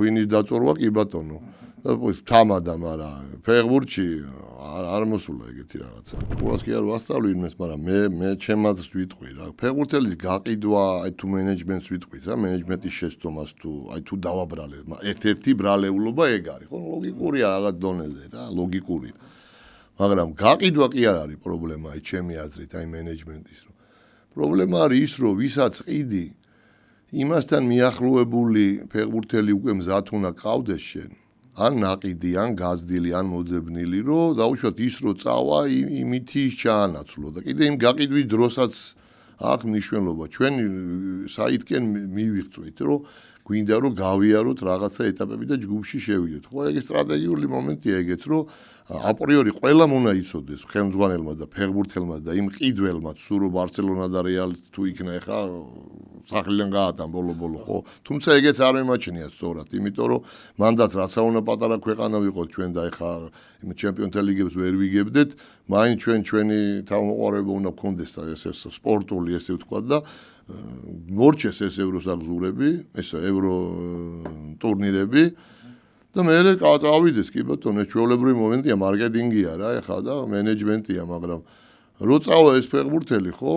ღვინის დაწორვა კი ბატონო. თამადა, მაგრამ ფეხბურთში არ მოსულა ეგეთი რაღაცა. ყურას კი არ ვასწავლი იმას, მაგრამ მე ჩემს ვიტყვი რა. ფეხბურთელის გაყიდვა, აი თუ მენეჯმენტს ვიტყვით რა, მენეჯმენტის შეცდომას თუ აი თუ დავაბრალე, ერთ-ერთი ბრალეულობა ეგ არის, ხო? ლოგიკურია რაღაც დონეზე რა, ლოგიკური. მაგრამ გაყიდვა კი არ არის პრობლემა, აი ჩემი აზრით, აი მენეჯმენტის რო. პრობლემა არის ის, რომ ვისაც ყიდი იმასთან მიახლოებული ფეხბურთელი უკვე მზად უნდა ყავდეს შენ. ან ნაყიდი, ან გაზრდილი, ან მოძებნილი, რომ დაუშვათ ის რო წავა, იმითი ის ჩაანაცვლო და კიდე იმ გაყიდვის დროსაც აქვს მნიშვნელობა. ჩვენ საითკენ მივიღწვით, რომ გვინდა რომ გავიაროთ რაღაცა ეტაპები და ჯგუფში შევიდეთ. ხო, ეგ სტრატეგიული მომენტია ეგეც, რომ აპრიორი ყველამ უნდა იცოდეს, ხელმძღვანელმა და ფეხბურთელმა და იმ ყიდველმა, სულ რომ ბარსელონა და რეალი თუ იქნა ეხა სახლიდან გაატან ბოლო-ბოლო, ხო? თუმცა ეგეც არ მემაჩნია სწორად, იმიტომ რომ მანდაც რაცა უნდა პატარა ქვეყანა ვიყოთ ჩვენ და ეხა იმ ჩემპიონთა ლიგებს ვერ ვიგებდეთ, მაინც ჩვენი თავმოყარება უნდა გქონდეს ეს სპორტული ესე ვთქვათ და მორჩეს ეს ევროსაგზურები, ეს ევრო ტურნირები და მე წავიდეს კი ბატონო, ჩვეულებრივი მომენტია, მარკეტინგია რა, ეხლა და მენეჯმენტია, მაგრამ რო წავა ეს ფეხბურთელი, ხო,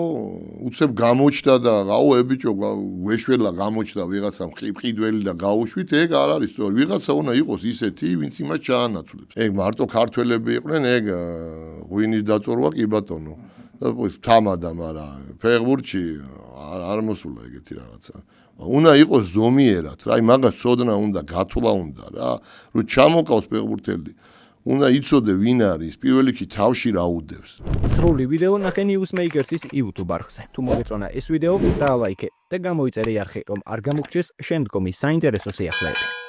უცებ გამოჩნდა და აუ ბიჭო, გვეშველა გამოჩნდა ვიღაცა მყიდველი და გაუშვით, ეგ არ არის სწორი. ვიღაცა უნდა იყოს ისეთი, ვინც იმას ჩაანაცვლებს. ეგ მარტო ქართველები იყვნენ, ეგ ღვინის დაწორვა კი ბატონო. თამადა, მაგრამ ფეხბურთში არ მოსულა ეგეთი რაღაცა. უნდა იყოს ზომიერად, რა, მაგას წოდნა უნდა, გათვლა უნდა რა, რომ ჩამოყავს ფეხბურთელი. უნდა იცოდე ვინ არის, პირველ რიგში თავში რა უდევს. სრული ვიდეო ნახე Newsmakers-ის YouTube არხზე. თუ მოგეწონა ეს ვიდეო, დაალაიქე და გამოიწერე არხი, რომ არ გამოგჩეს შემდგომი საინტერესო სიახლეები.